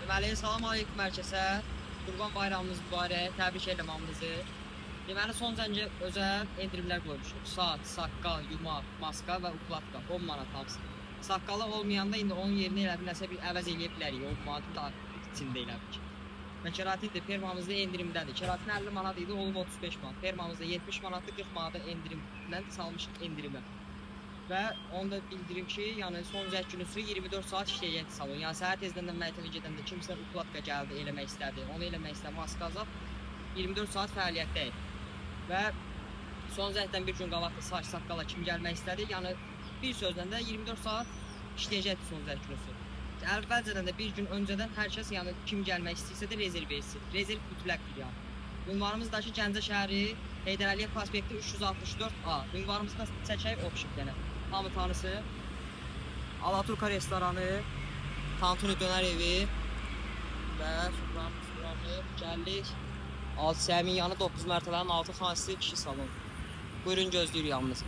Deməli, salam aleyküm hər kəsə. Qurban bayramınız mübarək. Təbrik edirəm hamınızı. Deməli, son zəncə özəl endirimlər qoymuşuq. Saat, saqqal, yumaq, maska və ukladka 10 manat hamısı. Saqqalı olmayanda indi onun yerinə elə bir nəsə bir əvəz eləyə bilərik. 10 manat da içində elə bir. Və keratin də fermamızda endirimdədir. Keratin 50 manat idi, olub 35 manat. Fermamızda 70 manatdır, 40 manata endirimdən salmışıq endirimə. Və onu da bildirim ki, yəni son zəng günüsü 24 saat işləyəcək salon. Yəni səhər tezdən də məktəbə gedəndə kimsə ukladka gəldi, eləmək istədi, onu eləmək istədi, maska azab 24 saat fəaliyyətdəyik. Və son zəngdən bir gün qabaq da saç saqqala kim gəlmək istədi, yəni bir sözlə də 24 saat işləyəcəkdir son zəng günüsü. Əvvəlcədən də bir gün öncədən hər kəs, yəni kim gəlmək istəyirsə də rezerv etsin. Rezerv mütləqdir yəni. Ünvanımızdakı Gəncə şəhəri Heydər Əliyev prospekti 364A. Ünvanımızı da çəkək opşik yəni. Hamı tanısı. Alaturka restoranı, Tantuni dönər evi və Şükranlı gəldik. Alt Səmin yanı 9 mərtəbənin altı xansisi kişi salon. Buyurun gözləyirik yalnız.